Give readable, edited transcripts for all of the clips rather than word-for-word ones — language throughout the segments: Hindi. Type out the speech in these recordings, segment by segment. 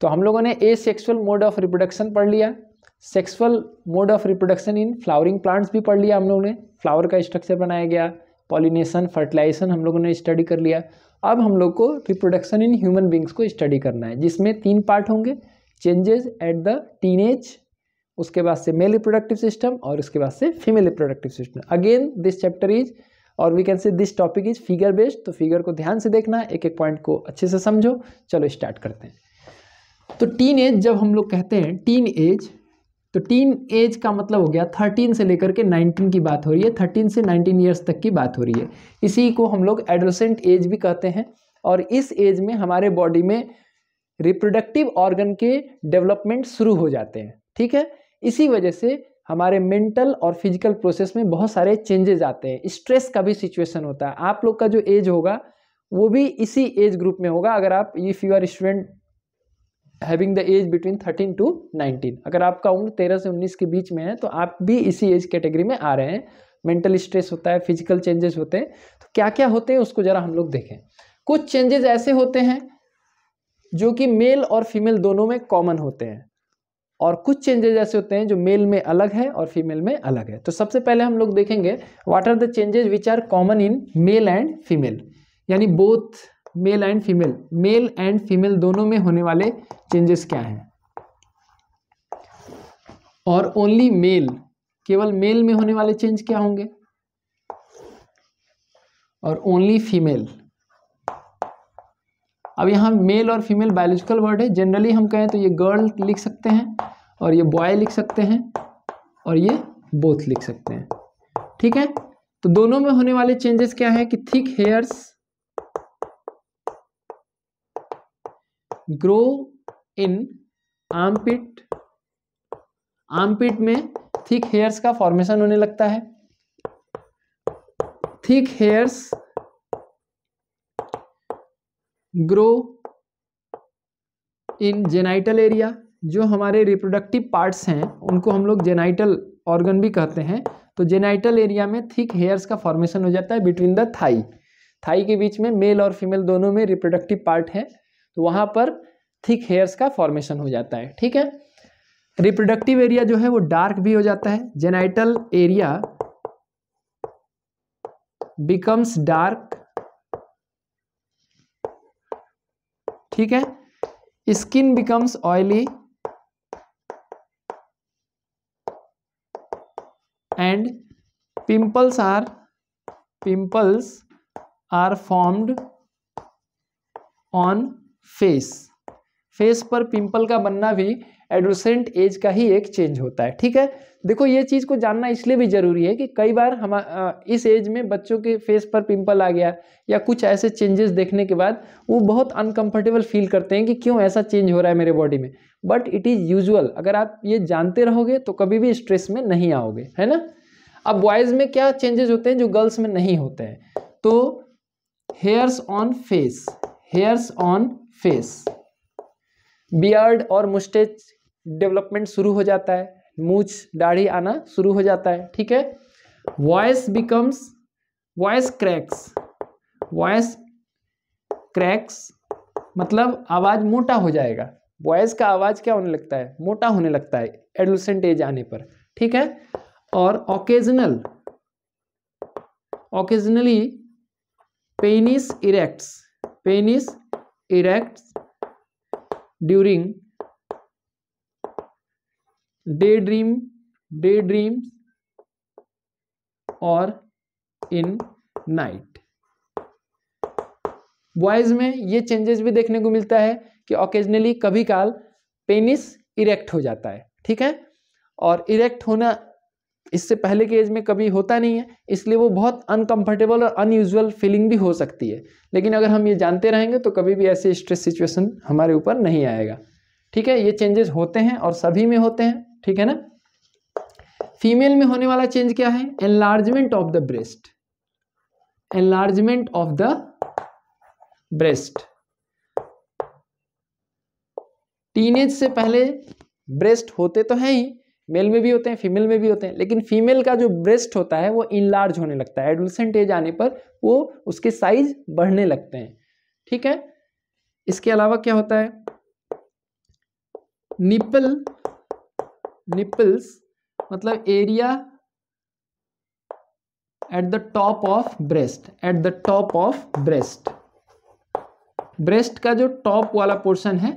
तो हम लोगों ने ए सेक्सुअल मोड ऑफ रिप्रोडक्शन पढ़ लिया, sexual mode of reproduction in flowering plants भी पढ़ लिया हम लोगों ने, फ्लावर का स्ट्रक्चर बनाया गया, पॉलिनेशन, फर्टिलाइजेशन हम लोगों ने स्टडी कर लिया। अब हम लोग को रिप्रोडक्शन इन ह्यूमन बींग्स को स्टडी करना है, जिसमें 3 पार्ट होंगे, चेंजेस एट द टीनेज, उसके बाद से मेल रिप्रोडक्टिव सिस्टम और उसके बाद से female reproductive system. Again this chapter is और we can say this topic is figure based, तो फिगर को ध्यान से देखना, एक एक पॉइंट को अच्छे से समझो। चलो स्टार्ट करते हैं। तो टीन एज जब हम लोग कहते हैं टीन एज, तो टीन एज का मतलब हो गया 13 से लेकर के 19 की बात हो रही है, 13 से 19 ईयर्स तक की बात हो रही है। इसी को हम लोग एडोलेसेंट एज भी कहते हैं। और इस एज में हमारे बॉडी में रिप्रोडक्टिव ऑर्गन के डेवलपमेंट शुरू हो जाते हैं, ठीक है। इसी वजह से हमारे मेंटल और फिजिकल प्रोसेस में बहुत सारे चेंजेस आते हैं, स्ट्रेस का भी सिचुएशन होता है। आप लोग का जो एज होगा वो भी इसी एज ग्रुप में होगा। अगर आप if you are student having the age between 13 to 19, अगर आपका उम्र 13 से 19 के बीच में है तो आप भी इसी एज कैटेगरी में आ रहे हैं। मेंटल स्ट्रेस होता है, फिजिकल चेंजेस होते हैं, तो क्या क्या होते हैं उसको जरा हम लोग देखें। कुछ चेंजेस ऐसे होते हैं जो कि मेल और फीमेल दोनों में कॉमन होते हैं, और कुछ चेंजेस ऐसे होते हैं जो मेल में अलग है और फीमेल में अलग है। तो सबसे पहले हम लोग देखेंगे what are the changes which are common in male and female, यानी both male and female, male and female दोनों में होने वाले चेंजेस क्या हैं। और ओनली मेल, केवल मेल में होने वाले चेंज क्या होंगे, और ओनली फीमेल। अब यहाँ मेल और फीमेल बायोलॉजिकल वर्ड है, जनरली हम कहें तो ये गर्ल लिख सकते हैं और ये बॉय लिख सकते हैं और ये बोथ लिख सकते हैं, ठीक है। तो दोनों में होने वाले चेंजेस क्या है कि thick hairs grow in armpit, armpit में थिक हेयर्स का फॉर्मेशन होने लगता है। Thick hairs grow in genital area, जो हमारे रिप्रोडक्टिव पार्ट्स हैं उनको हम लोग जेनाइटल ऑर्गन भी कहते हैं। तो जेनाइटल एरिया में थिक हेयर्स का फॉर्मेशन हो जाता है बिटवीन द थाई, थाई के बीच में मेल और फीमेल दोनों में रिप्रोडक्टिव पार्ट है, तो वहां पर थिक हेयर्स का फॉर्मेशन हो जाता है, ठीक है। रिप्रोडक्टिव एरिया जो है वो डार्क भी हो जाता है, जेनाइटल एरिया बिकम्स डार्क, ठीक है। Skin becomes oily and pimples are formed on face, face पर पिंपल का बनना भी एडोलेसेंट एज का ही एक चेंज होता है, ठीक है। देखो ये चीज़ को जानना इसलिए भी ज़रूरी है कि कई बार हम इस एज में बच्चों के फेस पर पिंपल आ गया या कुछ ऐसे चेंजेस देखने के बाद वो बहुत अनकंफर्टेबल फील करते हैं कि क्यों ऐसा चेंज हो रहा है मेरे बॉडी में, बट इट इज़ यूजुअल। अगर आप ये जानते रहोगे तो कभी भी स्ट्रेस में नहीं आओगे, है ना। अब बॉयज़ में क्या चेंजेस होते हैं जो गर्ल्स में नहीं होते हैं, तो hairs on face, hairs on face, beard और मुस्टेच डेवलपमेंट शुरू हो जाता है, मूछ दाढ़ी आना शुरू हो जाता है, ठीक है। वॉइस बिकम्स, वॉइस क्रैक्स मतलब आवाज मोटा हो जाएगा, वॉइस का आवाज क्या होने लगता है, मोटा होने लगता है एडोलेसेंट एज आने पर, ठीक है। और occasionally penis erects during daydream और इन नाइट। बॉयज में ये चेंजेस भी देखने को मिलता है कि ऑकेजनली कभी काल पेनिस इरेक्ट हो जाता है, ठीक है। और इरेक्ट होना इससे पहले के एज में कभी होता नहीं है, इसलिए वो बहुत अनकंफर्टेबल और अनयूजुअल फीलिंग भी हो सकती है। लेकिन अगर हम ये जानते रहेंगे तो कभी भी ऐसे स्ट्रेस सिचुएशन हमारे ऊपर नहीं आएगा, ठीक है। ये चेंजेस होते हैं और सभी में होते हैं, ठीक है ना। फीमेल में होने वाला चेंज क्या है, enlargement of the breast, enlargement of the breast. Teenage से पहले ब्रेस्ट होते तो हैं ही, मेल में भी होते हैं फीमेल में भी होते हैं, लेकिन फीमेल का जो ब्रेस्ट होता है वो इनलार्ज होने लगता है, एडोलेसेंट एज आने पर वो उसके साइज बढ़ने लगते हैं, ठीक है। इसके अलावा क्या होता है, निपल्स मतलब area at the top of breast, at the top of breast. Breast का जो टॉप वाला पोर्शन है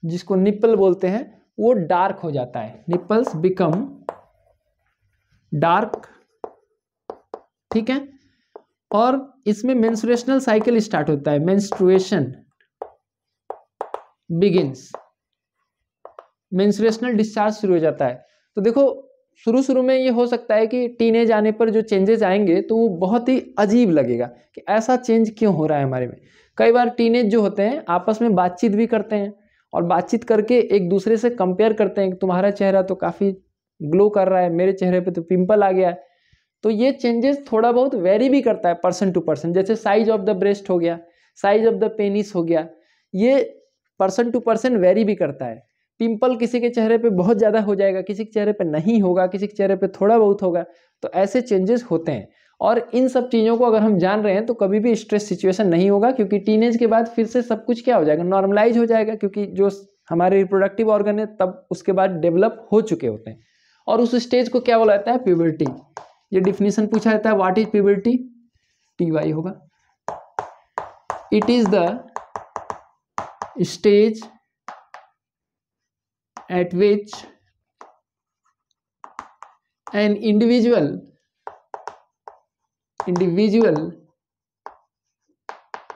जिसको निपल बोलते हैं वो डार्क हो जाता है, निपल्स बिकम डार्क, ठीक है। और इसमें मेंस्ट्रुएशनल साइकिल स्टार्ट होता है, मेंस्ट्रुएशन बिगिंस, मेंस्ट्रुएशनल डिस्चार्ज शुरू हो जाता है। तो देखो शुरू शुरू में ये हो सकता है कि टीनेज आने पर जो चेंजेस आएंगे तो वो बहुत ही अजीब लगेगा कि ऐसा चेंज क्यों हो रहा है हमारे में। कई बार टीनेज जो होते हैं आपस में बातचीत भी करते हैं और बातचीत करके एक दूसरे से कंपेयर करते हैं कि तुम्हारा चेहरा तो काफ़ी ग्लो कर रहा है, मेरे चेहरे पे तो पिंपल आ गया है। तो ये चेंजेस थोड़ा बहुत वेरी भी करता है पर्सन टू पर्सन, जैसे साइज ऑफ द ब्रेस्ट हो गया, साइज ऑफ द पेनिस हो गया, ये पर्सन टू पर्सन वेरी भी करता है। पिंपल किसी के चेहरे पे बहुत ज़्यादा हो जाएगा, किसी के चेहरे पे नहीं होगा, किसी के चेहरे पे थोड़ा बहुत होगा। तो ऐसे चेंजेस होते हैं और इन सब चीज़ों को अगर हम जान रहे हैं तो कभी भी स्ट्रेस सिचुएशन नहीं होगा, क्योंकि टीनेज के बाद फिर से सब कुछ क्या हो जाएगा, नॉर्मलाइज हो जाएगा, क्योंकि जो हमारे रिप्रोडक्टिव ऑर्गन है तब उसके बाद डेवलप हो चुके होते हैं। और उस स्टेज को क्या बोला जाता है, प्यूबर्टी। ये डिफिनीशन पूछा जाता है, व्हाट इज प्यूबर्टी, TY होगा। It is the stage at which an individual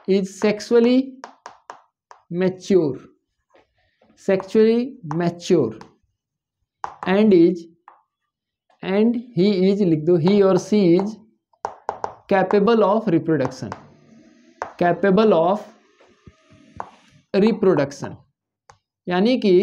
is sexually mature and he is, लिख दो, he or she is capable of reproduction। यानी कि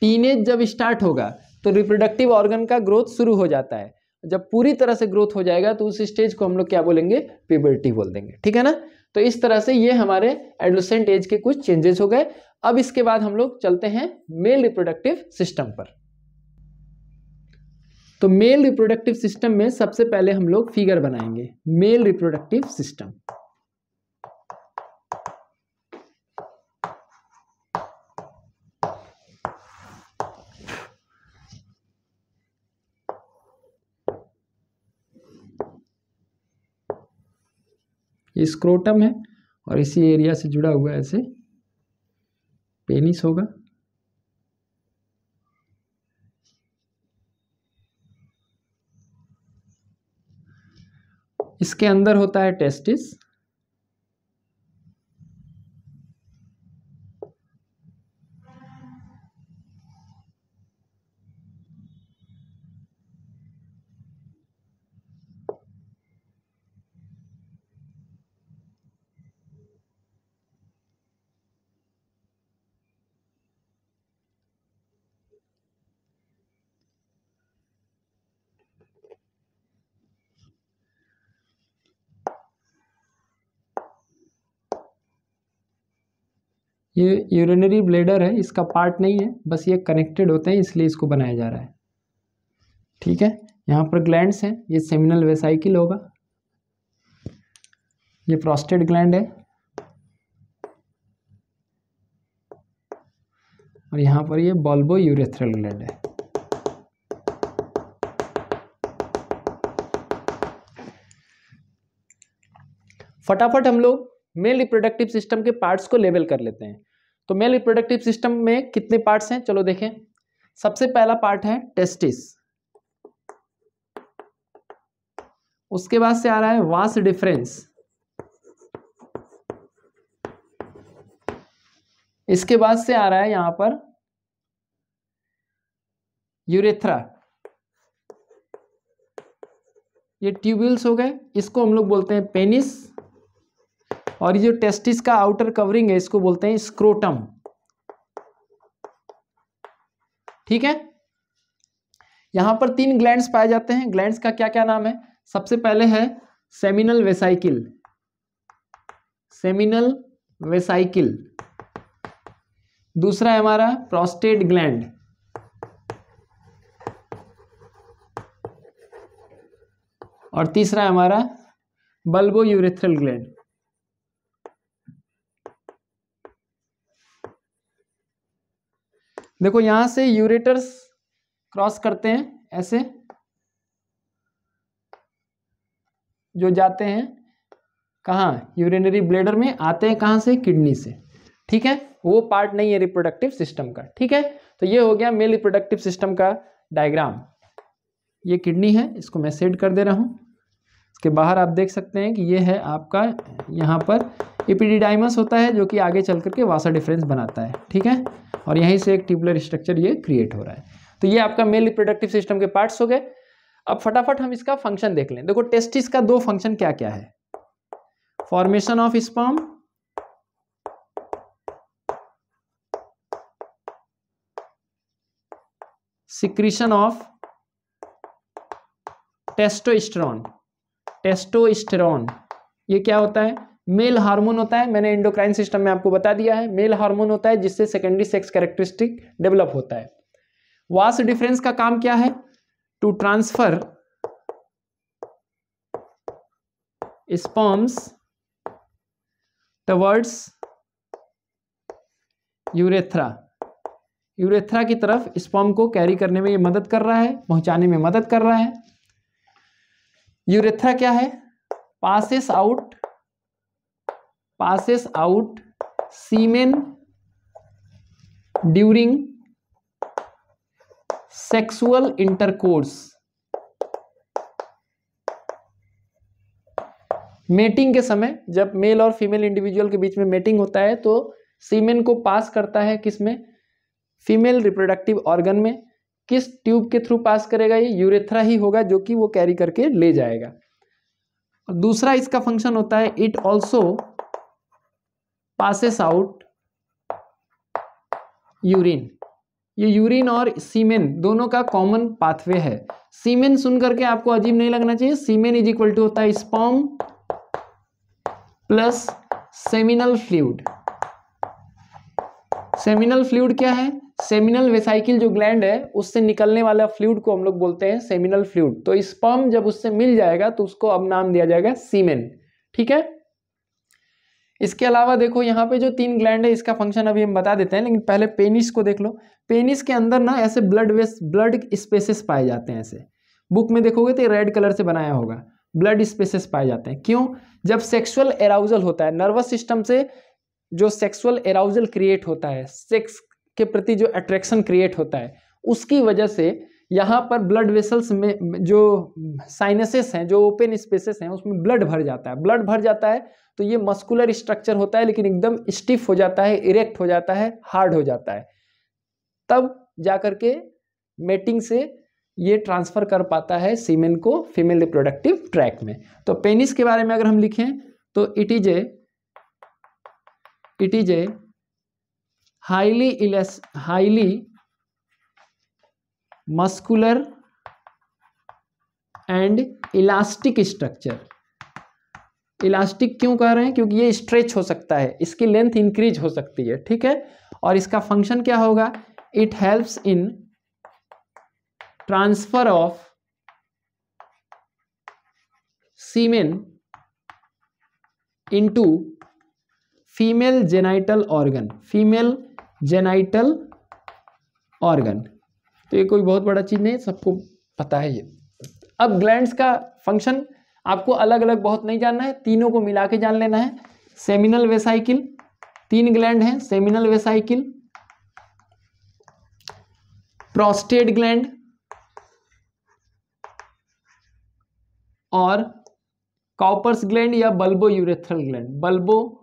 टीनेज जब स्टार्ट होगा तो रिप्रोडक्टिव ऑर्गन का ग्रोथ शुरू हो जाता है। जब पूरी तरह से ग्रोथ हो जाएगा तो उस स्टेज को हम लोग क्या बोलेंगे, प्यूबर्टी बोल देंगे, ठीक है ना। तो इस तरह से ये हमारे एडोलेसेंट एज के कुछ चेंजेस हो गए। अब इसके बाद हम लोग चलते हैं मेल रिप्रोडक्टिव सिस्टम पर। तो मेल रिप्रोडक्टिव सिस्टम में सबसे पहले हम लोग फिगर बनाएंगे, मेल रिप्रोडक्टिव सिस्टम। ये स्क्रोटम है और इसी एरिया से जुड़ा हुआ ऐसे पेनिस होगा। इसके अंदर होता है टेस्टिस, ये यूरिनरी ब्लैडर है, इसका पार्ट नहीं है, बस ये कनेक्टेड होते हैं इसलिए इसको बनाया जा रहा है, ठीक है। यहाँ पर ग्लैंड्स हैं, ये सेमिनल वेसाइकिल होगा, ये प्रोस्टेट ग्लैंड है और यहाँ पर ये बल्बो यूरेथ्रल ग्लैंड है। फटाफट हम लोग मेल रिप्रोडक्टिव सिस्टम के पार्ट्स को लेवल कर लेते हैं। तो मेल रिप्रोडक्टिव सिस्टम में कितने पार्ट्स हैं, चलो देखें। सबसे पहला पार्ट है टेस्टिस, उसके बाद से आ रहा है वास डिफरेंस, इसके बाद से आ रहा है यहां पर यूरेथ्रा, ये ट्यूब्यूल्स हो गए, इसको हम लोग बोलते हैं पेनिस। और ये जो टेस्टिस का आउटर कवरिंग है इसको बोलते हैं स्क्रोटम, ठीक है। यहां पर 3 ग्लैंड्स पाए जाते हैं। ग्लैंड्स का क्या क्या नाम है, सबसे पहले है सेमिनल वेसाइकिल, दूसरा है हमारा प्रोस्टेट ग्लैंड, और तीसरा है हमारा बल्बो यूरेथ्रल ग्लैंड। देखो यहां से यूरेटर्स क्रॉस करते हैं ऐसे, जो जाते हैं कहाँ, यूरिनरी ब्लैडर में, आते हैं कहाँ से, किडनी से, ठीक है। वो पार्ट नहीं है रिप्रोडक्टिव सिस्टम का, ठीक है। तो ये हो गया मेल रिप्रोडक्टिव सिस्टम का डायग्राम। ये किडनी है, इसको मैं सेट कर दे रहा हूँ। इसके बाहर आप देख सकते हैं कि ये है आपका, यहाँ पर एपिडिडाइमस होता है जो कि आगे चल करके वासा डिफरेंस बनाता है, ठीक है। और यहीं से एक ट्यूबुलर स्ट्रक्चर ये क्रिएट हो रहा है। तो ये आपका मेल रिप्रोडक्टिव सिस्टम के पार्ट्स हो गए। अब फटाफट हम इसका फंक्शन देख लें। देखो टेस्टिस का 2 फंक्शन क्या क्या है, formation of sperm, secretion of testosterone. Testosterone ये क्या होता है, मेल हार्मोन होता है। मैंने एंडोक्राइन सिस्टम में आपको बता दिया है, मेल हार्मोन होता है जिससे सेकेंडरी सेक्स कैरेक्टरिस्टिक डेवलप होता है। वास डिफरेंस का काम क्या है, to transfer sperms towards urethra. Urethra की तरफ स्पर्म को कैरी करने में ये मदद कर रहा है, पहुंचाने में मदद कर रहा है। यूरेथ्रा क्या है, पासेस आउट सीमेन ड्यूरिंग सेक्सुअल इंटरकोर्स। मेटिंग के समय जब मेल और फीमेल इंडिविजुअल के बीच में मेटिंग होता है तो सीमेन को पास करता है किसमें, फीमेल रिप्रोडक्टिव ऑर्गन में। किस ट्यूब के थ्रू पास करेगा, ये यूरेथ्रा ही होगा जो कि वो कैरी करके ले जाएगा। और दूसरा इसका फंक्शन होता है, it also passes out urine. ये यूरिन और सीमेन दोनों का कॉमन पाथवे है। सीमेन सुन करके आपको अजीब नहीं लगना चाहिए, सीमेन इज इक्वल टू होता है sperm plus seminal fluid. Seminal fluid क्या है, सेमिनल वेसाइकिल जो ग्लैंड है उससे निकलने वाला फ्लूइड को हम लोग बोलते हैं सेमिनल फ्लूइड। तो स्पर्म जब उससे मिल जाएगा तो उसको अब नाम दिया जाएगा सीमेन, ठीक है। इसके अलावा देखो यहाँ पे जो 3 ग्लैंड है इसका फंक्शन अभी हम बता देते हैं, लेकिन पहले पेनिस को देख लो। पेनिस के अंदर ना ऐसे ब्लड स्पेसेस पाए जाते हैं, ऐसे बुक में देखोगे तो रेड कलर से बनाया होगा, ब्लड स्पेसेस पाए जाते हैं। क्यों, जब सेक्सुअल एराउजल होता है, नर्वस सिस्टम से जो सेक्सुअल एराउजल क्रिएट होता है, सेक्स के प्रति जो अट्रैक्शन क्रिएट होता है, उसकी वजह से यहाँ पर ब्लड वेसल्स में जो साइनसेस हैं, जो ओपन स्पेसेस हैं, उसमें ब्लड भर जाता है। ब्लड भर जाता है तो ये मस्कुलर स्ट्रक्चर होता है, लेकिन एकदम स्टिफ हो जाता है, इरेक्ट हो जाता है, हार्ड हो जाता है। तब जाकर के मेटिंग से ये ट्रांसफर कर पाता है सीमेन को फीमेल रिप्रोडक्टिव ट्रैक में। तो पेनिस के बारे में अगर हम लिखें तो it is a highly muscular and elastic structure. Elastic क्यों कह रहे हैं, क्योंकि ये स्ट्रेच हो सकता है, इसकी लेंथ इंक्रीज हो सकती है, ठीक है। और इसका फंक्शन क्या होगा, it helps in transfer of semen into female genital organ. Female genital organ, तो ये कोई बहुत बड़ा चीज नहीं, सबको पता है ये। अब ग्लैंड्स का फंक्शन आपको अलग अलग बहुत नहीं जानना है, तीनों को मिला के जान लेना है। सेमिनल वेसाइकिल, 3 ग्लैंड हैं, सेमिनल वेसाइकिल, प्रोस्टेट ग्लैंड और कॉपर्स ग्लैंड या bulbo urethral gland. Bulbo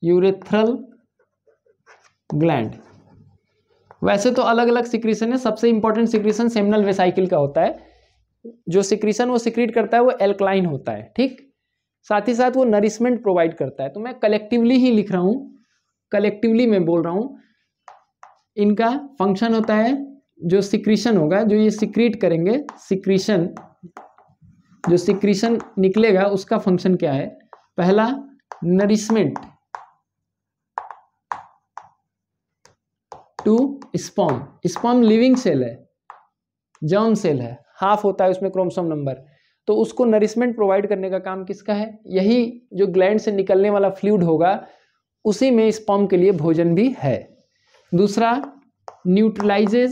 urethral gland. वैसे तो अलग अलग सिक्रीशन है, सबसे इंपॉर्टेंट सिक्रीशन सेमिनल वेसाइकिल का होता है। जो सिक्रीशन वो सिक्रीट करता है वो एल्कलाइन होता है, ठीक। साथ ही साथ वो नरिशमेंट प्रोवाइड करता है। तो मैं कलेक्टिवली ही लिख रहा हूं, कलेक्टिवली मैं बोल रहा हूं। इनका फंक्शन होता है, जो सिक्रीशन होगा, जो ये सिक्रीट करेंगे, सिक्रीशन, जो सिक्रीशन निकलेगा उसका फंक्शन क्या है, पहला nourishment to sperm. Sperm living cell है, जर्म सेल है, हाफ होता है उसमें क्रोमोसोम नंबर, तो उसको नरिशमेंट प्रोवाइड करने का काम किसका है, यही जो ग्लैंड से निकलने वाला फ्लूइड होगा उसी में स्पर्म के लिए भोजन भी है। दूसरा न्यूट्रलाइजेज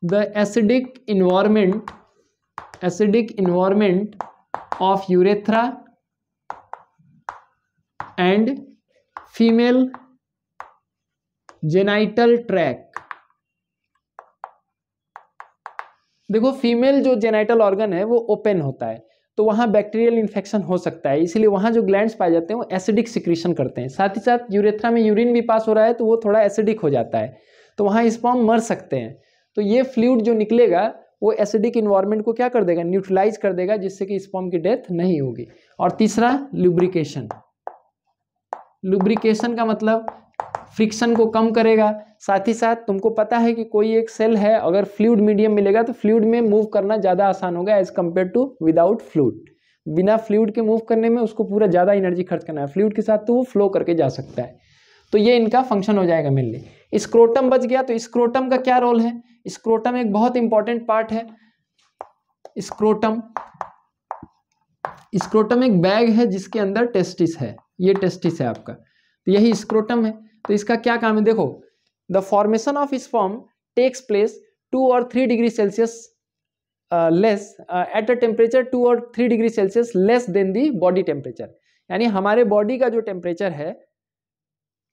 the acidic environment of urethra and female genital tract. देखो फीमेल जो जेनाइटल ऑर्गन है वो ओपन होता है, तो वहाँ बैक्टीरियल इन्फेक्शन हो सकता है, इसीलिए वहाँ जो ग्लैंड्स पाए जाते हैं वो एसिडिक सिक्रीशन करते हैं। साथ ही साथ यूरेथ्रा में यूरिन भी पास हो रहा है तो वो थोड़ा एसिडिक हो जाता है, तो वहाँ स्पर्म मर सकते हैं। तो ये फ्लूइड जो निकलेगा वो एसिडिक इन्वायरमेंट को क्या कर देगा, न्यूट्रलाइज कर देगा, जिससे कि स्पर्म की डेथ नहीं होगी। और तीसरा लुब्रिकेशन। लुब्रिकेशन का मतलब फ्रिक्शन को कम करेगा। साथ ही साथ तुमको पता है कि कोई एक सेल है, अगर फ्लूइड मीडियम मिलेगा तो फ्लूइड में मूव करना ज़्यादा आसान होगा as compared to without fluid. बिना फ्लूइड के मूव करने में उसको पूरा ज़्यादा एनर्जी खर्च करना है, फ्लूइड के साथ तो वो फ्लो करके जा सकता है। तो ये इनका फंक्शन हो जाएगा मेनली। स्क्रोटम बच गया, तो स्क्रोटम का क्या रोल है? स्क्रोटम एक बहुत इंपॉर्टेंट पार्ट है। स्क्रोटम एक बैग है जिसके अंदर टेस्टिस है, ये टेस्टिस है आपका, तो यही स्क्रोटम है। तो इसका क्या काम है, देखो the formation of sperm takes place 2 और 3 degree Celsius less at a temperature 2 और 3 degree Celsius less than the body temperature. यानी हमारे बॉडी का जो टेम्परेचर है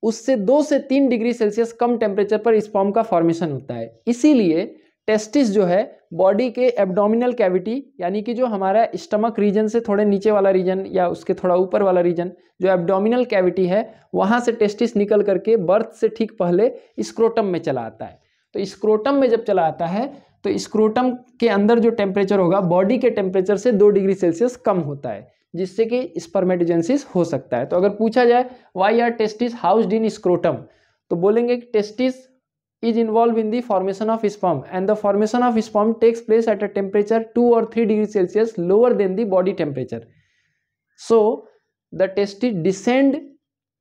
उससे 2 से 3 डिग्री सेल्सियस कम टेम्परेचर पर स्पर्म का फॉर्मेशन होता है। इसीलिए टेस्टिस जो है बॉडी के एब्डोमिनल कैविटी, यानी कि जो हमारा स्टमक रीजन से थोड़े नीचे वाला रीजन या उसके थोड़ा ऊपर वाला रीजन, जो एब्डोमिनल कैविटी है, वहाँ से टेस्टिस निकल करके बर्थ से ठीक पहले स्क्रोटम में चला आता है। तो स्क्रोटम में जब चला आता है तो स्क्रोटम के अंदर जो टेम्परेचर होगा बॉडी के टेम्परेचर से 2 डिग्री सेल्सियस कम होता है, जिससे कि स्पर्मेटोजेनेसिस हो सकता है। तो अगर पूछा जाए why are testis housed in scrotum, तो बोलेंगे कि testis is involved in the formation of sperm and the formation of sperm takes place at a temperature 2 or 3 degrees Celsius lower than the body temperature. So the testes descend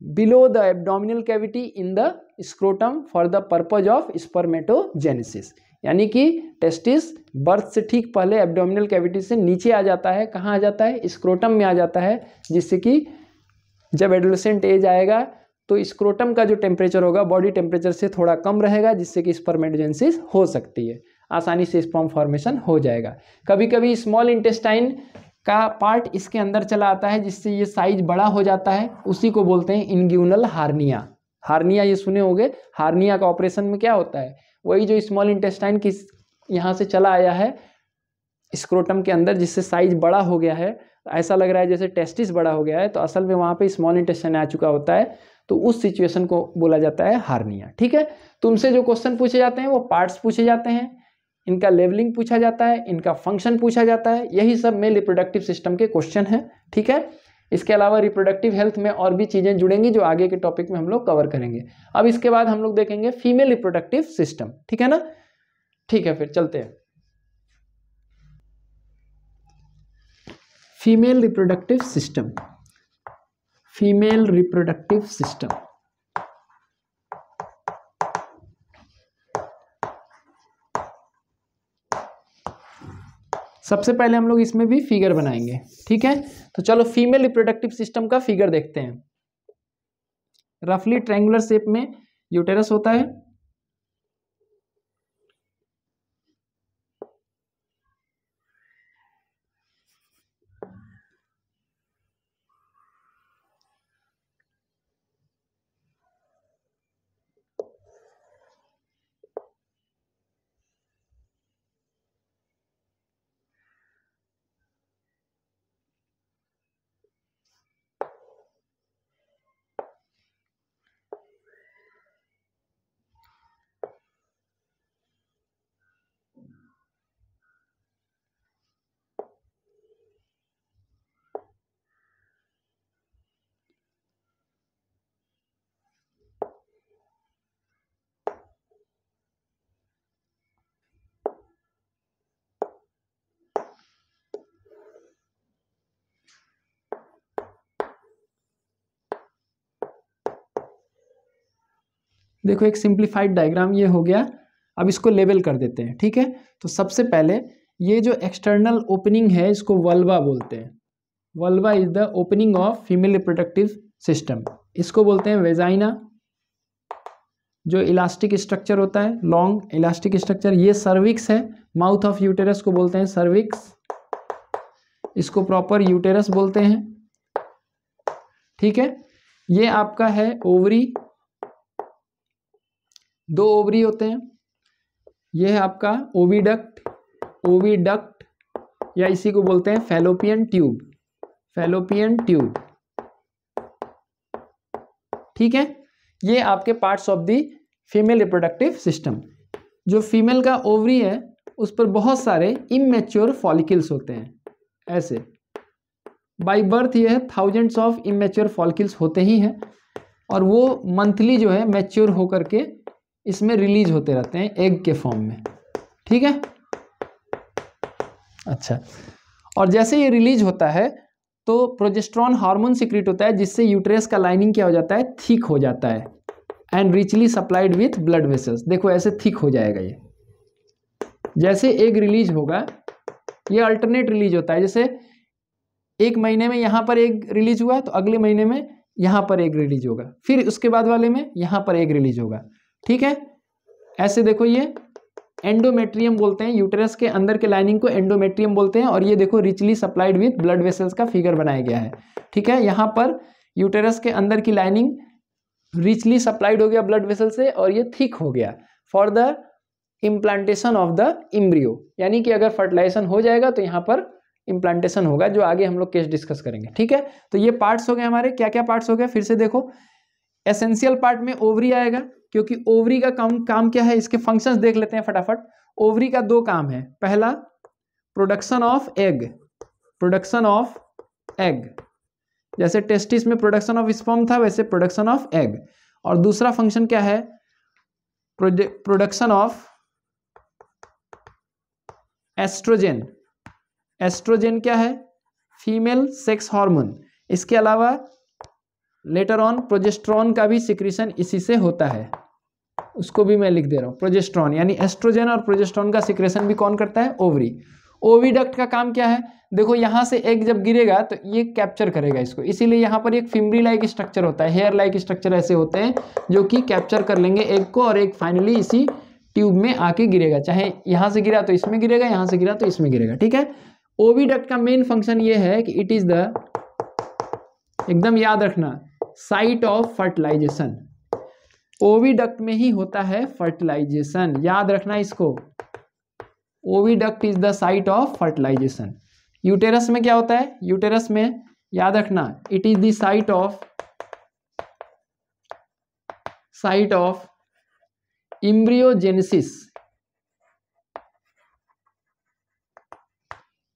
below the abdominal cavity in the scrotum for the purpose of spermatogenesis. यानी कि टेस्टिस बर्थ से ठीक पहले एब्डोमिनल कैविटी से नीचे आ जाता है। कहाँ आ जाता है? स्क्रोटम में आ जाता है, जिससे कि जब एडोलेसेंट एज आएगा तो स्क्रोटम का जो टेम्परेचर होगा बॉडी टेम्परेचर से थोड़ा कम रहेगा, जिससे कि स्पर्मेटोजेनेसिस हो सकती है, आसानी से स्पर्म फॉर्मेशन हो जाएगा। कभी कभी स्मॉल इंटेस्टाइन का पार्ट इसके अंदर चला आता है, जिससे ये साइज बड़ा हो जाता है, उसी को बोलते हैं इंग्यूनल हार्निया। हार्निया ये सुने होंगे। हार्निया का ऑपरेशन में क्या होता है, वही जो स्मॉल इंटेस्टाइन की यहाँ से चला आया है स्क्रोटम के अंदर, जिससे साइज बड़ा हो गया है, ऐसा लग रहा है जैसे टेस्टिस बड़ा हो गया है, तो असल में वहाँ पे स्मॉल इंटेस्टाइन आ चुका होता है, तो उस सिचुएशन को बोला जाता है हार्निया। ठीक है, तुमसे जो क्वेश्चन पूछे जाते हैं वो पार्ट्स पूछे जाते हैं, इनका लेवलिंग पूछा जाता है, इनका फंक्शन पूछा जाता है, यही सब मेल रिप्रोडक्टिव सिस्टम के क्वेश्चन हैं। ठीक है, इसके अलावा रिप्रोडक्टिव हेल्थ में और भी चीज़ें जुड़ेंगी जो आगे के टॉपिक में हम लोग कवर करेंगे। अब इसके बाद हम लोग देखेंगे फीमेल रिप्रोडक्टिव सिस्टम। ठीक है ना? ठीक है, फिर चलते हैं। Female reproductive system. Female reproductive system सबसे पहले हम लोग इसमें भी फिगर बनाएंगे। ठीक है, तो चलो फीमेल रिप्रोडक्टिव सिस्टम का फिगर देखते हैं। रफली ट्रायंगुलर शेप में यूटेरस होता है, देखो एक सिंप्लीफाइड डायग्राम ये हो गया। अब इसको लेवल कर देते हैं। ठीक है, तो सबसे पहले ये जो एक्सटर्नल ओपनिंग है इसको वल्वा बोलते हैं। Vulva is the opening of female reproductive system. इसको बोलते हैं वेजाइना, जो इलास्टिक स्ट्रक्चर होता है, लॉन्ग इलास्टिक स्ट्रक्चर। ये सर्विक्स है, माउथ ऑफ यूटेरस को बोलते हैं सर्विक्स, इसको प्रॉपर यूटेरस बोलते हैं। ठीक है, ये आपका है ओवरी, 2 ओवरी होते हैं। ये है आपका ओविडक्ट, ओविडक्ट या इसी को बोलते हैं फैलोपियन ट्यूब, फैलोपियन ट्यूब। ठीक है, ये आपके parts of the female reproductive system. जो फीमेल का ओवरी है उस पर बहुत सारे इमेच्योर फॉलिकल्स होते हैं, ऐसे बाय बर्थ ये है थाउजेंड्स ऑफ इमेच्योर फॉलिकल्स होते ही हैं, और वो मंथली जो है मैच्योर होकर के इसमें रिलीज होते रहते हैं एग के फॉर्म में। ठीक है, अच्छा, और जैसे ये रिलीज होता है तो प्रोजेस्टेरॉन हार्मोन सिक्रीट होता है, जिससे यूट्रस का लाइनिंग क्या हो जाता है, थिक हो जाता है and richly supplied with blood vessels. देखो ऐसे थिक हो जाएगा ये। जैसे एग रिलीज होगा, ये अल्टरनेट रिलीज होता है, जैसे एक महीने में यहाँ पर एग रिलीज हुआ तो अगले महीने में यहाँ पर एग रिलीज होगा, फिर उसके बाद वाले में यहाँ पर एग रिलीज होगा। ठीक है, ऐसे देखो ये एंडोमेट्रियम बोलते हैं, यूटेरस के अंदर के लाइनिंग को एंडोमेट्रियम बोलते हैं। और ये देखो richly supplied with blood vessels का फिगर बनाया गया है। ठीक है, यहाँ पर यूटेरस के अंदर की लाइनिंग रिचली सप्लाइड हो गया ब्लड वेसल से, और ये थिक हो गया for the implantation of the embryo. यानी कि अगर फर्टिलाइजेशन हो जाएगा तो यहाँ पर इम्प्लांटेशन होगा, जो आगे हम लोग केस डिस्कस करेंगे। ठीक है, तो ये पार्ट्स हो गए हमारे। क्या क्या पार्ट्स हो गए फिर से देखो। एसेंशियल पार्ट में ओवरी आएगा, क्योंकि ओवरी का काम क्या है, इसके फंक्शंस देख लेते हैं फटाफट। ओवरी का 2 काम है, पहला production of egg, production of egg, जैसे टेस्टिस में प्रोडक्शन ऑफ स्पर्म था वैसे प्रोडक्शन ऑफ एग। और दूसरा फंक्शन क्या है, प्रोडक्शन ऑफ एस्ट्रोजेन। एस्ट्रोजेन क्या है, फीमेल सेक्स हार्मोन। इसके अलावा लेटर ऑन प्रोजेस्टेरॉन का भी सिक्रीशन इसी से होता है, उसको भी मैं लिख दे रहा हूँ। प्रोजेस्टेरॉन यानी एस्ट्रोजेन और प्रोजेस्टेरॉन का सिक्रेशन भी कौन करता है, ओवरी। ओविडक्ट का काम क्या है, देखो यहाँ से एग जब गिरेगा तो ये कैप्चर करेगा इसको, इसीलिए यहाँ पर एक फिम्बरी लाइक स्ट्रक्चर होता है, हेयर लाइक स्ट्रक्चर ऐसे होते हैं जो कि कैप्चर कर लेंगे एग को, और एग फाइनली इसी ट्यूब में आके गिरेगा। चाहे यहाँ से गिरा तो इसमें गिरेगा, यहाँ से गिरा तो इसमें गिरेगा। ठीक है, ओविडक्ट का मेन फंक्शन ये है कि इट इज द, एकदम याद रखना, साइट ऑफ फर्टिलाइजेशन। ओविडक्ट में ही होता है फर्टिलाइजेशन, याद रखना इसको। Oviduct is the site of fertilisation. Uterus में क्या होता है, यूटेरस में याद रखना, it is the site of embryogenesis.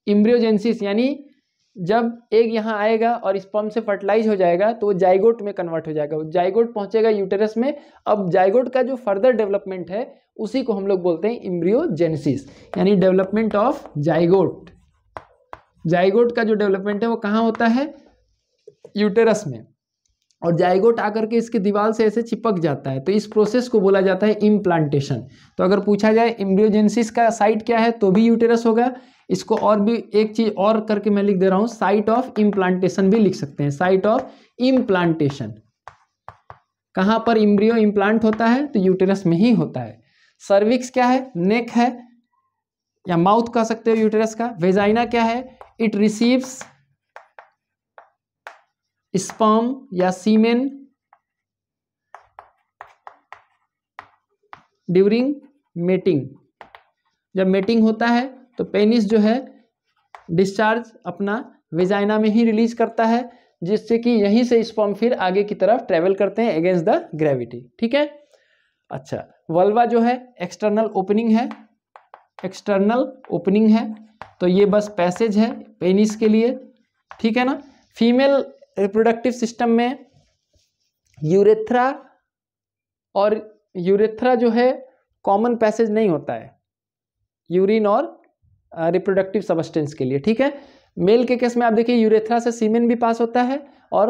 Embryogenesis यानी जब एग यहाँ आएगा और स्पर्म से फर्टिलाइज हो जाएगा तो वो जाइगोट में कन्वर्ट हो जाएगा, जाइगोट पहुंचेगा यूटेरस में। अब जाइगोट का जो फर्दर डेवलपमेंट है उसी को हम लोग बोलते हैं एम्ब्रियोजेनेसिस, यानी डेवलपमेंट ऑफ जाइगोट। जाइगोट का जो डेवलपमेंट है वो कहाँ होता है, यूटेरस में, और जाइगोट आकर के इसके दीवार से ऐसे चिपक जाता है, तो इस प्रोसेस को बोला जाता है इम्प्लांटेशन। तो अगर पूछा जाए एम्ब्रियोजेनेसिस का साइट क्या है तो भी यूटेरस होगा। इसको और भी एक चीज और करके मैं लिख दे रहा हूं, साइट ऑफ इम्प्लांटेशन भी लिख सकते हैं, साइट ऑफ इम्प्लांटेशन। कहां पर एम्ब्रियो इम्प्लांट होता है तो यूटेरस में ही होता है। सर्विक्स क्या है, नेक है या माउथ कह सकते हो यूटेरस का। वेजाइना क्या है, इट रिसीव्स स्पर्म या सीमेन ड्यूरिंग मेटिंग। जब मेटिंग होता है तो पेनिस जो है डिस्चार्ज अपना वेजाइना में ही रिलीज करता है, जिससे कि यहीं से स्पर्म फिर आगे की तरफ ट्रेवल करते हैं अगेंस्ट द ग्रेविटी। ठीक है, अच्छा, वल्वा जो है एक्सटर्नल ओपनिंग है, एक्सटर्नल ओपनिंग है, तो ये बस पैसेज है पेनिस के लिए। ठीक है ना। फीमेल रिप्रोडक्टिव सिस्टम में यूरेथ्रा, और यूरेथ्रा जो है कॉमन पैसेज नहीं होता है यूरिन और रिप्रोडक्टिव सबस्टेंस के लिए। ठीक है, मेल के केस में आप देखिए यूरेथ्रा से सीमेन भी पास होता है और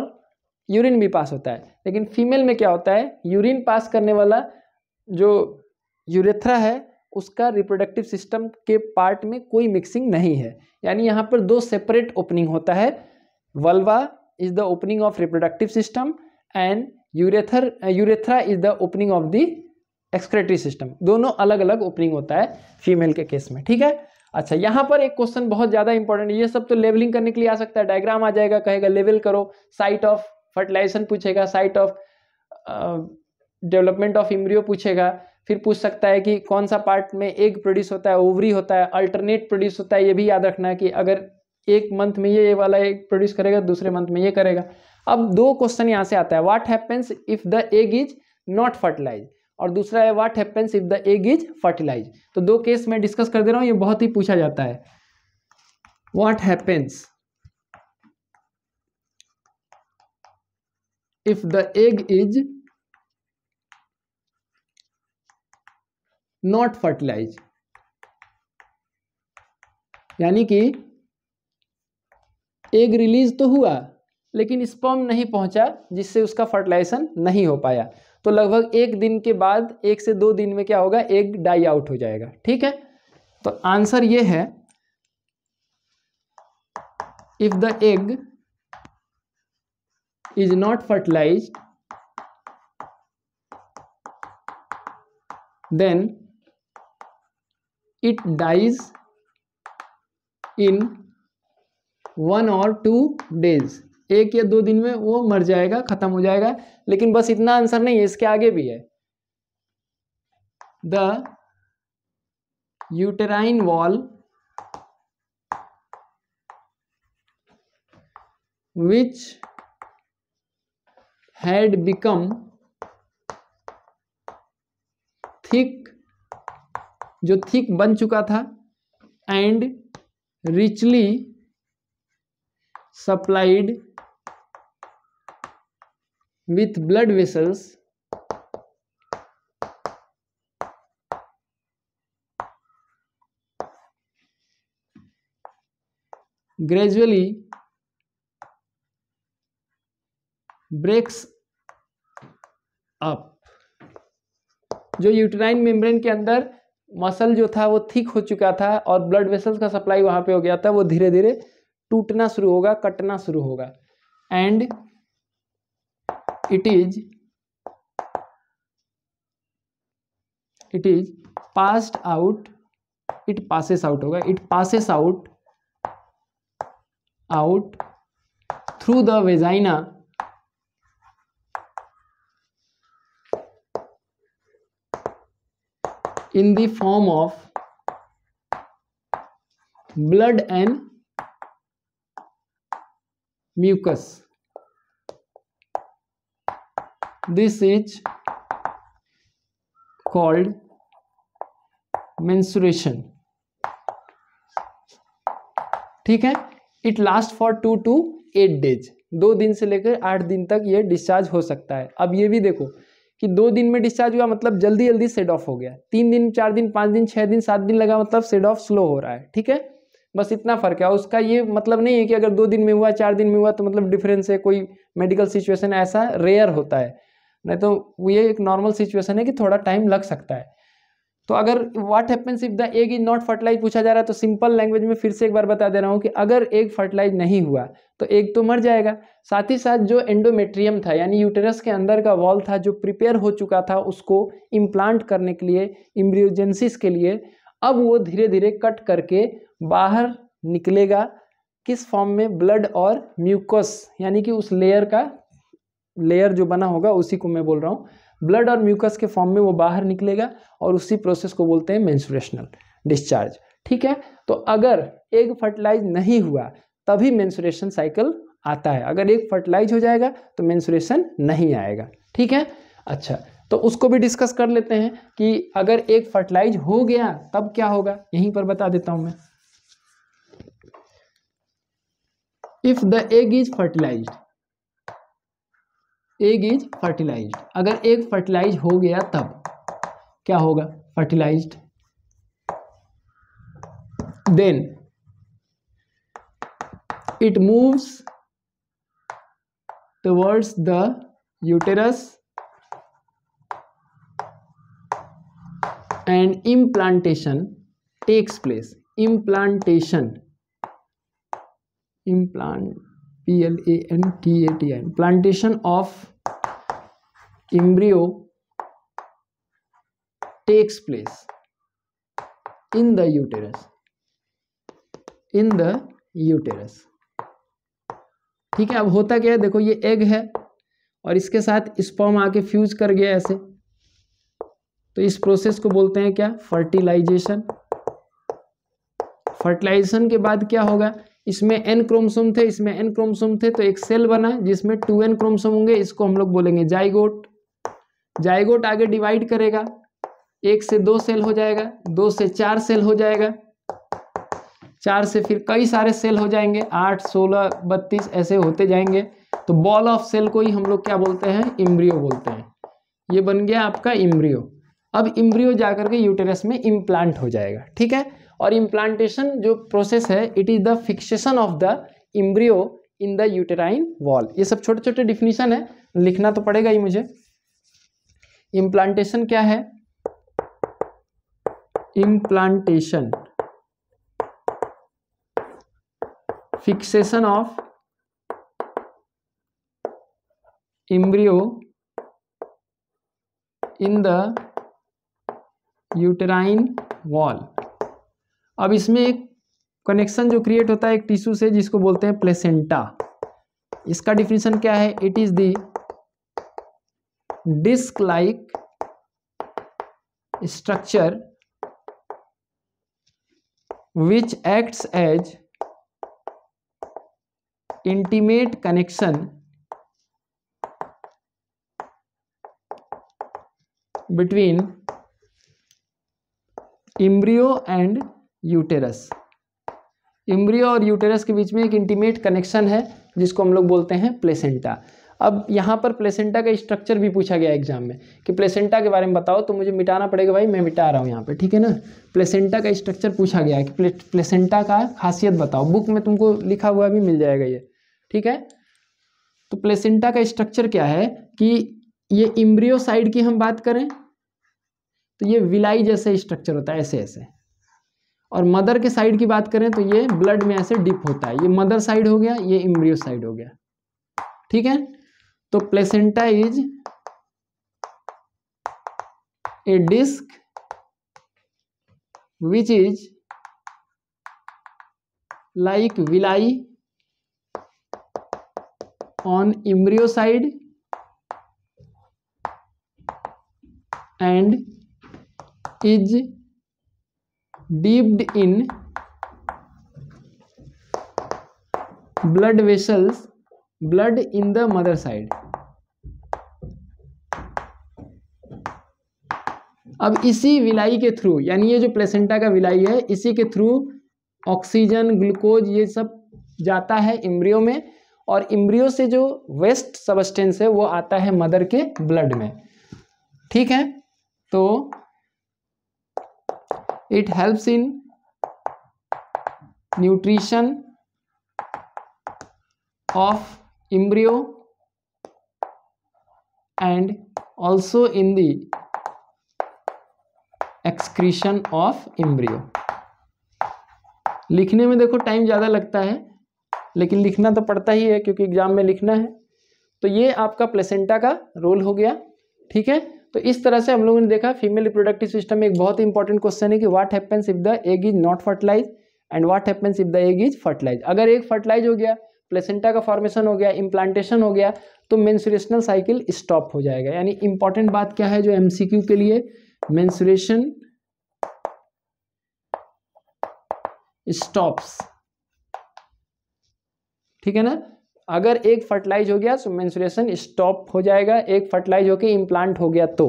यूरिन भी पास होता है, लेकिन फीमेल में क्या होता है, यूरिन पास करने वाला जो यूरेथ्रा है उसका रिप्रोडक्टिव सिस्टम के पार्ट में कोई मिक्सिंग नहीं है, यानी यहाँ पर 2 सेपरेट ओपनिंग होता है। Vulva is the opening of reproductive system and urethra is the opening of the excretory system. दोनों अलग अलग ओपनिंग होता है फीमेल के केस में, ठीक है। अच्छा, यहाँ पर एक क्वेश्चन बहुत ज़्यादा इंपॉर्टेंट है, ये सब तो लेवलिंग करने के लिए आ सकता है, डायग्राम आ जाएगा, कहेगा लेवल करो, साइट ऑफ फर्टिलाइजेशन पूछेगा, site of development of embryo पूछेगा, फिर पूछ सकता है कि कौन सा पार्ट में एग प्रोड्यूस होता है, ओवरी होता है, अल्टरनेट प्रोड्यूस होता है। ये भी याद रखना है कि अगर एक मंथ में ये वाला एग प्रोड्यूस करेगा, दूसरे मंथ में ये करेगा। अब दो क्वेश्चन यहाँ से आता है, what happens if the egg is not fertilise, और दूसरा है what happens if the egg is fertilise. तो दो केस में डिस्कस कर दे रहा हूँ, ये बहुत ही पूछा जाता है। What happens if the egg is not fertilise, यानी कि एग रिलीज तो हुआ लेकिन स्पर्म नहीं पहुंचा, जिससे उसका फर्टिलाइजेशन नहीं हो पाया। तो लगभग एक दिन के बाद, 1 से 2 दिन में क्या होगा, एग डाई आउट हो जाएगा, ठीक है। तो आंसर ये है, if the egg is not fertilised then it dies in 1 or 2 days, 1 या 2 दिन में वो मर जाएगा, खत्म हो जाएगा। लेकिन बस इतना आंसर नहीं है, इसके आगे भी है। The uterine wall which had become thick, जो थिक बन चुका था, and richly supplied with blood vessels gradually breaks up। जो यूटेराइन मेम्ब्रेन के अंदर मसल जो था वो थिक हो चुका था और ब्लड वेसल्स का सप्लाई वहां पे हो गया था, वो धीरे धीरे टूटना शुरू होगा, कटना शुरू होगा। And it is passed out, it passes out होगा, it passes out through the vagina in the form of blood and mucus. This is called menstruation. ठीक है, it last for 2 to 8 days, 2 दिन से लेकर 8 दिन तक ये डिस्चार्ज हो सकता है। अब ये भी देखो कि 2 दिन में डिस्चार्ज हुआ मतलब जल्दी जल्दी सेड ऑफ हो गया, 3 दिन 4 दिन 5 दिन 6 दिन 7 दिन लगा मतलब सेड ऑफ स्लो हो रहा है, ठीक है। बस इतना फर्क है, उसका ये मतलब नहीं है कि अगर 2 दिन में हुआ 4 दिन में हुआ तो मतलब डिफरेंस है, कोई मेडिकल सिचुएशन ऐसा रेयर होता है, नहीं तो ये एक नॉर्मल सिचुएशन है कि थोड़ा टाइम लग सकता है। तो अगर what happens if the egg is not fertilise पूछा जा रहा है तो सिंपल लैंग्वेज में फिर से एक बार बता दे रहा हूँ कि अगर एग फर्टिलाइज नहीं हुआ तो एग तो मर जाएगा, साथ ही साथ जो एंडोमेट्रियम था यानी यूटेरस के अंदर का वॉल था जो प्रिपेयर हो चुका था उसको इम्प्लांट करने के लिए, एम्ब्रियोजेनेसिस के लिए, अब वो धीरे धीरे कट करके बाहर निकलेगा, किस फॉर्म में, ब्लड और म्यूकस, यानी कि उस लेयर जो बना होगा उसी को मैं बोल रहा हूँ, ब्लड और म्यूकस के फॉर्म में वो बाहर निकलेगा और उसी प्रोसेस को बोलते हैं मेंस्ट्रुएशनल डिस्चार्ज, ठीक है। तो अगर एग फर्टिलाइज नहीं हुआ तभी मेंस्ट्रुएशन साइकिल आता है, अगर एग फर्टिलाइज हो जाएगा तो मेंस्ट्रुएशन नहीं आएगा, ठीक है। अच्छा, तो उसको भी डिस्कस कर लेते हैं कि अगर एग फर्टिलाइज हो गया तब क्या होगा, यहीं पर बता देता हूं मैं। If the egg is fertilised, egg is fertilised, अगर एग फर्टिलाइज हो गया तब क्या होगा, fertilised, then it moves towards the uterus and implantation takes place, implantation, implant PLANTATION, plantation of embryo takes place in the uterus। ठीक है, अब होता क्या है, देखो ये एग है और इसके साथ स्पर्म आके फ्यूज कर गया ऐसे, तो इस प्रोसेस को बोलते हैं क्या, फर्टिलाइजेशन। फर्टिलाइजेशन के बाद क्या होगा, इसमें एन क्रोमोसोम थे, इसमें एन क्रोमोसोम थे, तो एक सेल बना जिसमें 2n क्रोमोसोम होंगे, इसको हम लोग बोलेंगे जाइगोट। जाइगोट आगे डिवाइड करेगा, 1 से 2 सेल हो जाएगा, 2 से 4 सेल हो जाएगा, 4 से फिर कई सारे सेल हो जाएंगे, 8, 16, 32 ऐसे होते जाएंगे। तो बॉल ऑफ सेल को ही हम लोग क्या बोलते हैं, इम्ब्रियो बोलते हैं। ये बन गया आपका इम्ब्रियो। अब इम्ब्रियो जाकर के यूटेरस में इम्प्लांट हो जाएगा। ठीक है, और इम्प्लांटेशन जो प्रोसेस है, it is the fixation of the embryo in the uterine wall. ये सब छोटे छोटे डिफिनीशन है, लिखना तो पड़ेगा ही मुझे। इम्प्लांटेशन क्या है, implantation fixation of embryo in the uterine wall। अब इसमें एक कनेक्शन जो क्रिएट होता है एक टिश्यू से, जिसको बोलते हैं प्लेसेंटा। इसका डिफिनीशन क्या है, it is the disc like structure which acts as intimate connection between embryo and uterus। Embryo और यूटेरस के बीच में एक इंटीमेट कनेक्शन है जिसको हम लोग बोलते हैं प्लेसेंटा। अब यहाँ पर प्लेसेंटा का स्ट्रक्चर भी पूछा गया एग्जाम में कि प्लेसेंटा के बारे में बताओ, तो मुझे मिटाना पड़ेगा भाई, मैं मिटा रहा हूँ यहाँ पे, ठीक है ना। प्लेसेंटा का स्ट्रक्चर पूछा गया है कि प्लेसेंटा का खासियत बताओ, बुक में तुमको लिखा हुआ भी मिल जाएगा ये, ठीक है। तो प्लेसेंटा का स्ट्रक्चर क्या है कि ये एम्ब्रियो साइड की हम बात करें तो ये विलाई जैसे स्ट्रक्चर होता है, ऐसे ऐसे, और मदर के साइड की बात करें तो ये ब्लड में ऐसे डिप होता है। ये मदर साइड हो गया, ये एम्ब्रियो साइड हो गया, ठीक है। तो placenta is a disc which is like villi on embryo side and is dipped in blood vessels, blood in the mother side। अब इसी विलाई के थ्रू, यानी ये जो प्लेसेंटा का विलाई है, इसी के थ्रू ऑक्सीजन, ग्लूकोज ये सब जाता है एम्ब्रियो में, और एम्ब्रियो से जो वेस्ट सबस्टेंस है वो आता है मदर के ब्लड में, ठीक है। तो it helps in nutrition of embryo and also in the excretion of embryo. लिखने में देखो टाइम ज़्यादा लगता है, लेकिन लिखना तो पड़ता ही है क्योंकि एग्जाम में लिखना है। तो ये आपका प्लेसेंटा का रोल हो गया, ठीक है। तो इस तरह से हम लोगों ने देखा फीमेल रिप्रोडक्टिव सिस्टम में एक बहुत इंपॉर्टेंट क्वेश्चन है कि what happens if the egg is not fertilise and what happens if the egg is fertilise. अगर एग फर्टिलाइज हो गया, प्लेसेंटा का फॉर्मेशन हो गया, इम्प्लांटेशन हो गया, तो मेंस्ट्रुएशनल साइकिल स्टॉप हो जाएगा। यानी इंपॉर्टेंट बात क्या है जो एमसीक्यू के लिए, मेंस्ट्रुएशन स्टॉप्स, ठीक है ना। अगर एक फर्टिलाइज हो गया तो मेंस्ट्रुएशन स्टॉप हो जाएगा, एक फर्टिलाइज होकर इम्प्लांट हो गया तो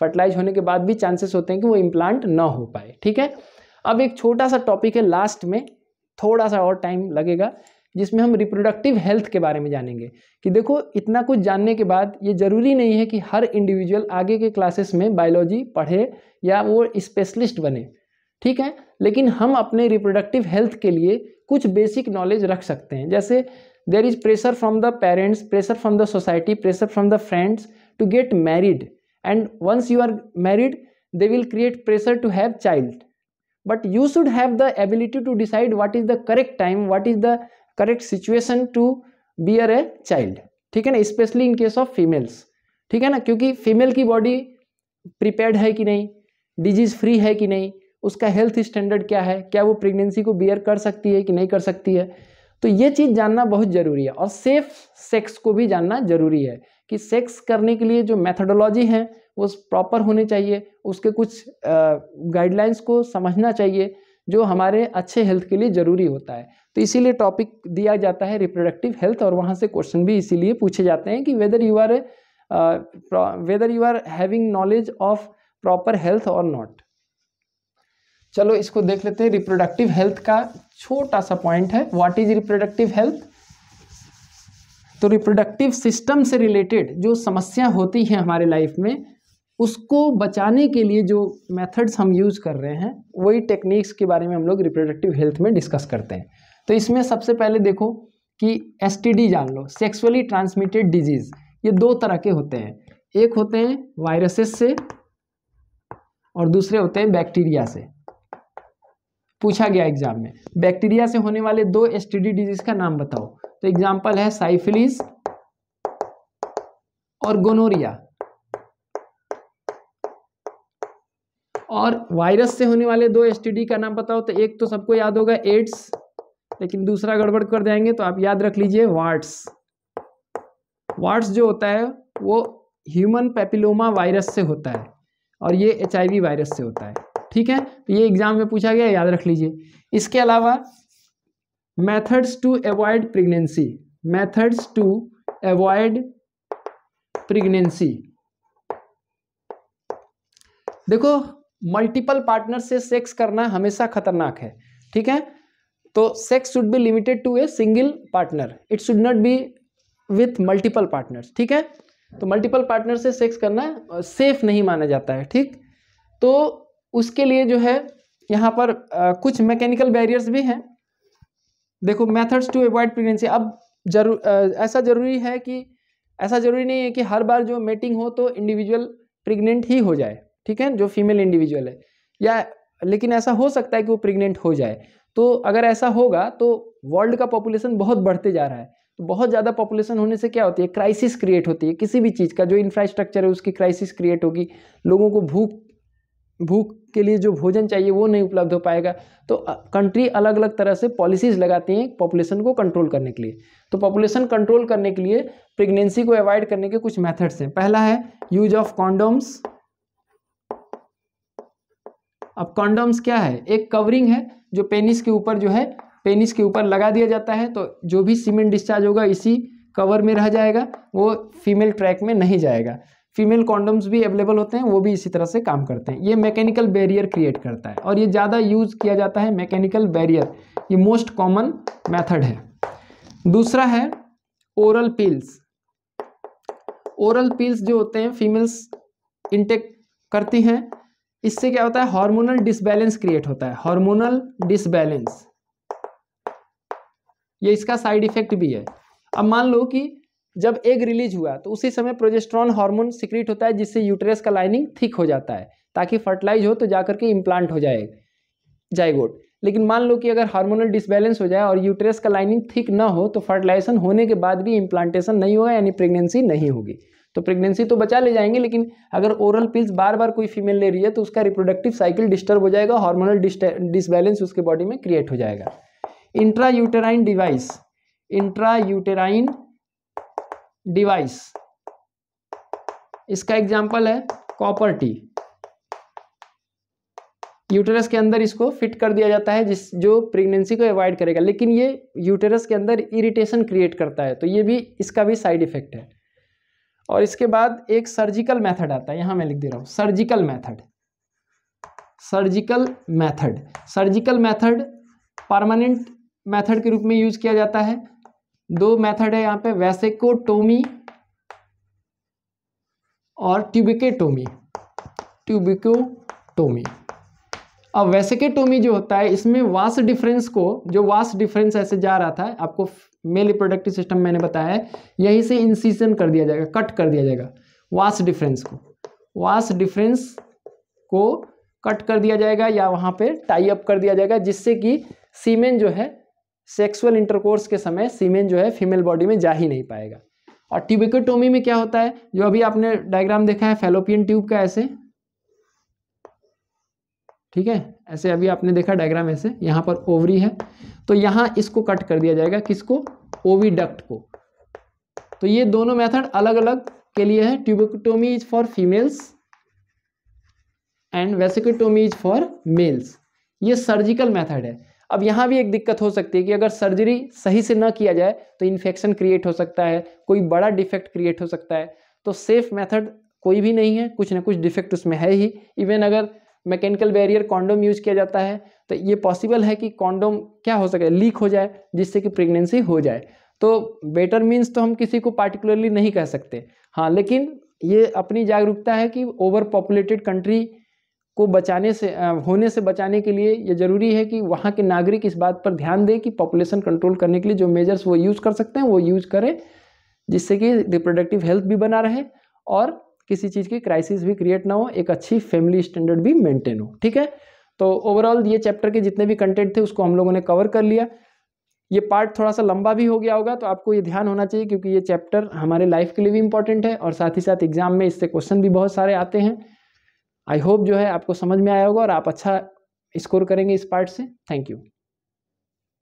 फर्टिलाइज होने के बाद भी चांसेस होते हैं कि वो इम्प्लांट ना हो पाए, ठीक है। अब एक छोटा सा टॉपिक है लास्ट में, थोड़ा सा और टाइम लगेगा, जिसमें हम रिप्रोडक्टिव हेल्थ के बारे में जानेंगे। कि देखो इतना कुछ जानने के बाद ये जरूरी नहीं है कि हर इंडिविजुअल आगे के क्लासेस में बायोलॉजी पढ़े या वो स्पेशलिस्ट बने, ठीक है। लेकिन हम अपने रिप्रोडक्टिव हेल्थ के लिए कुछ बेसिक नॉलेज रख सकते हैं। जैसे there is pressure from the parents, pressure from the society, pressure from the friends to get married, and once you are married they will create pressure to have child, but you should have the ability to decide what is the correct time, what is the correct situation to bear a child, ठीक है ना, specially in case of females, ठीक है ना, क्योंकि फीमेल की बॉडी प्रिपेयर्ड है कि नहीं, डिजीज फ्री है कि नहीं, उसका हेल्थ स्टैंडर्ड क्या है, क्या वो प्रेगनेंसी को बियर कर सकती है कि नहीं कर सकती है। तो ये चीज़ जानना बहुत ज़रूरी है। और सेफ सेक्स को भी जानना ज़रूरी है कि सेक्स करने के लिए जो मेथडोलॉजी है वो प्रॉपर होने चाहिए, उसके कुछ गाइडलाइंस को समझना चाहिए जो हमारे अच्छे हेल्थ के लिए ज़रूरी होता है। तो इसीलिए टॉपिक दिया जाता है रिप्रोडक्टिव हेल्थ, और वहाँ से क्वेश्चन भी इसीलिए पूछे जाते हैं कि whether you are having knowledge of proper health और नॉट। चलो इसको देख लेते हैं। रिप्रोडक्टिव हेल्थ का छोटा सा पॉइंट है, व्हाट इज रिप्रोडक्टिव हेल्थ। तो रिप्रोडक्टिव सिस्टम से रिलेटेड जो समस्या होती है हमारे लाइफ में, उसको बचाने के लिए जो मेथड्स हम यूज़ कर रहे हैं, वही टेक्निक्स के बारे में हम लोग रिप्रोडक्टिव हेल्थ में डिस्कस करते हैं। तो इसमें सबसे पहले देखो कि एसटीडी जान लो, सेक्सुअली ट्रांसमिटेड डिजीज़। ये दो तरह के होते हैं, एक होते हैं वायरसेस से और दूसरे होते हैं बैक्टीरिया से। पूछा गया एग्जाम में, बैक्टीरिया से होने वाले दो एसटीडी डिजीज का नाम बताओ। तो एग्जाम्पल है साइफिलिस और गोनोरिया। और वायरस से होने वाले दो एसटीडी का नाम बताओ। तो एक तो सबको याद होगा एड्स, लेकिन दूसरा गड़बड़ कर जाएंगे तो आप याद रख लीजिए वार्ट्स। वार्ट्स जो होता है वो ह्यूमन पैपिलोमा वायरस से होता है और ये एचआईवी वायरस से होता है। ठीक है, तो ये एग्जाम में पूछा गया, याद रख लीजिए। इसके अलावा methods to avoid pregnancy, methods to avoid pregnancy. देखो मल्टीपल पार्टनर से सेक्स करना हमेशा खतरनाक है। ठीक है, तो sex should be limited to a single partner, it should not be with multiple partners. ठीक है, तो मल्टीपल पार्टनर से सेक्स करना सेफ नहीं माना जाता है। ठीक, तो उसके लिए जो है यहाँ पर कुछ मैकेनिकल बैरियर्स भी हैं। देखो मेथड्स टू अवॉइड प्रेगनेंसी। अब ऐसा जरूरी नहीं है कि हर बार जो मेटिंग हो तो इंडिविजुअल प्रेग्नेंट ही हो जाए। ठीक है, जो फीमेल इंडिविजुअल है, या लेकिन ऐसा हो सकता है कि वो प्रेग्नेंट हो जाए। तो अगर ऐसा होगा तो वर्ल्ड का पॉपुलेशन बहुत बढ़ते जा रहा है। तो बहुत ज़्यादा पॉपुलेशन होने से क्या होती है, क्राइसिस क्रिएट होती है। किसी भी चीज़ का जो इंफ्रास्ट्रक्चर है उसकी क्राइसिस क्रिएट होगी, लोगों को भूख के लिए जो भोजन चाहिए वो नहीं उपलब्ध हो पाएगा। तो कंट्री अलग अलग तरह से पॉलिसीज लगाती हैं पॉपुलेशन को कंट्रोल करने के लिए। तो पॉपुलेशन कंट्रोल करने के लिए प्रेगनेंसी को अवॉइड करने के कुछ मेथड्स हैं। पहला है यूज ऑफ कॉन्डोम्स। अब कॉन्डोम्स क्या है, एक कवरिंग है जो पेनिस के ऊपर पेनिस के ऊपर लगा दिया जाता है। तो जो भी सीमेंट डिस्चार्ज होगा इसी कवर में रह जाएगा, वो फीमेल ट्रैक में नहीं जाएगा। फीमेल कॉन्डोम्स भी अवेलेबल होते हैं, वो भी इसी तरह से काम करते हैं। ये मैकेनिकल बैरियर क्रिएट करता है और ये ज़्यादा यूज किया जाता है मैकेनिकल बैरियर, ये मोस्ट कॉमन मेथड है। दूसरा है ओरल पिल्स। ओरल पिल्स जो होते हैं फीमेल्स इंटेक करती हैं, इससे क्या होता है, हार्मोनल डिसबैलेंस क्रिएट होता है, हार्मोनल डिसबैलेंस, ये इसका साइड इफेक्ट भी है। अब मान लो कि जब एग रिलीज हुआ तो उसी समय प्रोजेस्टेरॉन हार्मोन सिक्रीट होता है, जिससे यूटेरस का लाइनिंग थिक हो जाता है ताकि फर्टिलाइज हो तो जाकर के इम्प्लांट हो जाए जाइगोट। लेकिन मान लो कि अगर हार्मोनल डिसबैलेंस हो जाए और यूटेरस का लाइनिंग थिक ना हो तो फर्टिलाइजेशन होने के बाद भी इम्प्लांटेशन नहीं होगा, यानी प्रेगनेंसी नहीं होगी। तो प्रेगनेंसी तो बचा ले जाएंगे, लेकिन अगर ओरल पिल्स बार बार कोई फीमेल ले रही है तो उसका रिप्रोडक्टिव साइकिल डिस्टर्ब हो जाएगा, हार्मोनल डिसबैलेंस उसके बॉडी में क्रिएट हो जाएगा। Intra uterine device, intra uterine device, इसका एग्जाम्पल है कॉपर टी। यूटेरस के अंदर इसको फिट कर दिया जाता है जो प्रेगनेंसी को अवॉइड करेगा, लेकिन ये यूटेरस के अंदर इरिटेशन क्रिएट करता है, तो ये भी इसका भी साइड इफेक्ट है। और इसके बाद एक सर्जिकल मेथड आता है, यहां मैं लिख दे रहा हूं surgical method. Surgical method, surgical method permanent method के रूप में यूज किया जाता है। दो मेथड है यहाँ पे, वैसेकोटोमी और ट्यूबिकेटोमी। ट्यूबिकोटोमी, अब वैसेकेटोमी जो होता है इसमें वास डिफरेंस को, जो वास डिफरेंस ऐसे जा रहा था आपको मेल रिप्रोडक्टिव सिस्टम मैंने बताया है, यहीं से इंसिजन कर दिया जाएगा, कट कर दिया जाएगा वास डिफरेंस को, वास डिफरेंस को कट कर दिया जाएगा या वहाँ पे टाई अप कर दिया जाएगा, जिससे कि सीमेन जो है सेक्सुअल इंटरकोर्स के समय सीमेन जो है फीमेल बॉडी में जा ही नहीं पाएगा। और ट्यूबिकोटोमी में क्या होता है, जो अभी आपने डायग्राम देखा है फैलोपियन ट्यूब का ऐसे, ठीक है, ऐसे अभी आपने देखा डायग्राम ऐसे, यहाँ पर ओवरी है तो यहाँ इसको कट कर दिया जाएगा, किसको, ओविडक्ट को। तो ये दोनों मेथड अलग अलग के लिए है, tubectomy is for females and vasectomy is for males. ये सर्जिकल मेथड है। अब यहाँ भी एक दिक्कत हो सकती है कि अगर सर्जरी सही से ना किया जाए तो इन्फेक्शन क्रिएट हो सकता है, कोई बड़ा डिफेक्ट क्रिएट हो सकता है। तो सेफ मेथड कोई भी नहीं है, कुछ ना कुछ डिफेक्ट उसमें है ही। इवन अगर मैकेनिकल बैरियर कॉन्डोम यूज किया जाता है तो ये पॉसिबल है कि कॉन्डोम क्या हो सके, लीक हो जाए, जिससे कि प्रेगनेंसी हो जाए। तो बेटर मीन्स तो हम किसी को पार्टिकुलरली नहीं कह सकते, हाँ, लेकिन ये अपनी जागरूकता है कि ओवर पॉपुलेटेड कंट्री को बचाने से होने से बचाने के लिए ये जरूरी है कि वहाँ के नागरिक इस बात पर ध्यान दें कि पॉपुलेशन कंट्रोल करने के लिए जो मेजर्स वो यूज़ कर सकते हैं वो यूज़ करें, जिससे कि रिप्रोडक्टिव हेल्थ भी बना रहे और किसी चीज़ की क्राइसिस भी क्रिएट ना हो, एक अच्छी फैमिली स्टैंडर्ड भी मेंटेन हो। ठीक है, तो ओवरऑल ये चैप्टर के जितने भी कंटेंट थे उसको हम लोगों ने कवर कर लिया। ये पार्ट थोड़ा सा लंबा भी हो गया होगा, तो आपको ये ध्यान होना चाहिए क्योंकि ये चैप्टर हमारे लाइफ के लिए भी इंपॉर्टेंट है और साथ ही साथ एग्जाम में इससे क्वेश्चन भी बहुत सारे आते हैं। आई होप जो है आपको समझ में आया होगा और आप अच्छा स्कोर करेंगे इस पार्ट से। Thank you.